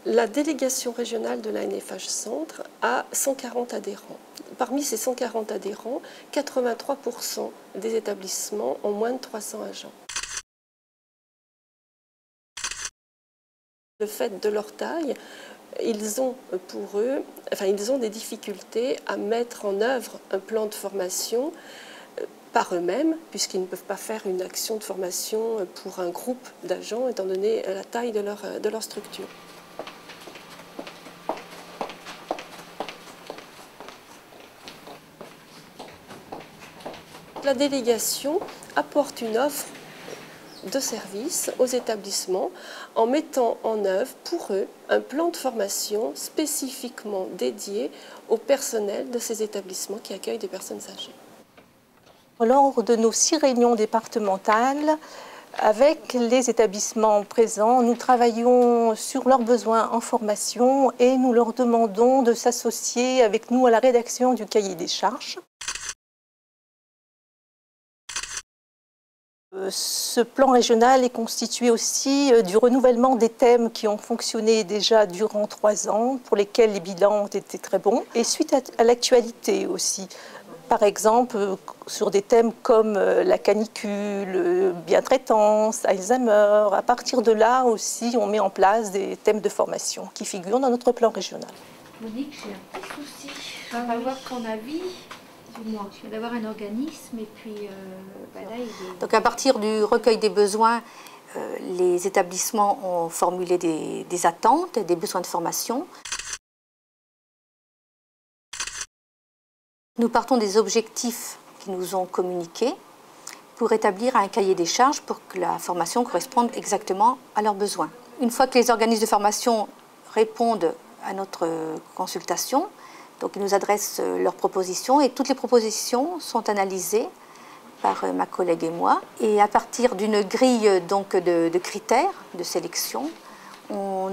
La délégation régionale de l'ANFH Centre a 140 adhérents. Parmi ces 140 adhérents, 83% des établissements ont moins de 300 agents. Le fait de leur taille, ils ont des difficultés à mettre en œuvre un plan de formation par eux-mêmes, puisqu'ils ne peuvent pas faire une action de formation pour un groupe d'agents, étant donné la taille de leur structure. La délégation apporte une offre de services aux établissements en mettant en œuvre pour eux un plan de formation spécifiquement dédié au personnel de ces établissements qui accueillent des personnes âgées. Lors de nos 6 réunions départementales, avec les établissements présents, nous travaillons sur leurs besoins en formation et nous leur demandons de s'associer avec nous à la rédaction du cahier des charges. Ce plan régional est constitué aussi du renouvellement des thèmes qui ont fonctionné déjà durant 3 ans, pour lesquels les bilans ont été très bons, et suite à l'actualité aussi. Par exemple, sur des thèmes comme la canicule, bien-traitance, Alzheimer. À partir de là aussi, on met en place des thèmes de formation qui figurent dans notre plan régional. Monique, j'ai un petit souci. Je vais avoir ton avis. Moi, je vais d'avoir un organisme et puis là, Donc à partir du recueil des besoins, les établissements ont formulé des attentes, des besoins de formation. Nous partons des objectifs qui nous ont communiqués pour établir un cahier des charges pour que la formation corresponde exactement à leurs besoins. Une fois que les organismes de formation répondent à notre consultation, donc ils nous adressent leurs propositions et toutes les propositions sont analysées par ma collègue et moi. Et à partir d'une grille donc, de critères de sélection, on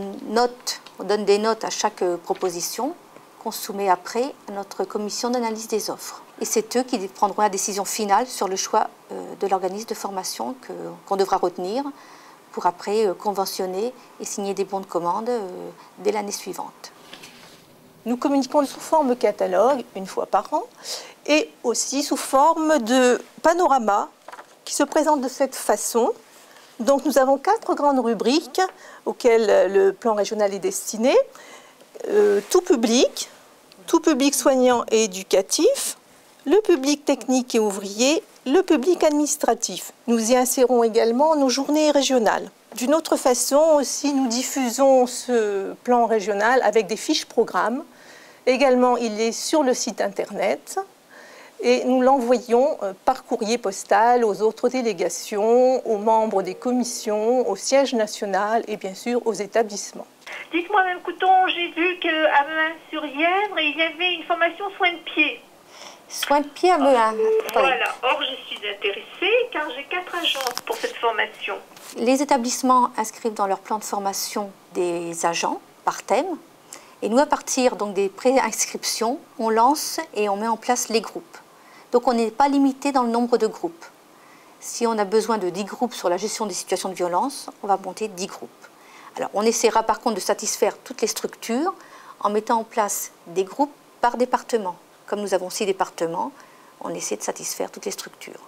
donne des notes à chaque proposition qu'on soumet après à notre commission d'analyse des offres. Et c'est eux qui prendront la décision finale sur le choix de l'organisme de formation qu'on devra retenir pour après conventionner et signer des bons de commande dès l'année suivante. Nous communiquons sous forme catalogue, une fois par an, et aussi sous forme de panorama qui se présente de cette façon. Donc nous avons 4 grandes rubriques auxquelles le plan régional est destiné. Tout public soignant et éducatif, le public technique et ouvrier, le public administratif. Nous y insérons également nos journées régionales. D'une autre façon aussi, nous diffusons ce plan régional avec des fiches programmes. Également, il est sur le site internet et nous l'envoyons par courrier postal aux autres délégations, aux membres des commissions, au siège national et bien sûr aux établissements. Dites-moi, Mme Couton, j'ai vu qu'à Meun-sur-Yèvre, il y avait une formation soins de pied. Soins de pied à Meun. Voilà. Or, je suis intéressée car j'ai 4 agences pour cette formation. Les établissements inscrivent dans leur plan de formation des agents par thème. Et nous, à partir donc, des pré-inscriptions, on lance et on met en place les groupes. Donc, on n'est pas limité dans le nombre de groupes. Si on a besoin de 10 groupes sur la gestion des situations de violence, on va monter 10 groupes. Alors, on essaiera par contre de satisfaire toutes les structures en mettant en place des groupes par département. Comme nous avons 6 départements, on essaie de satisfaire toutes les structures.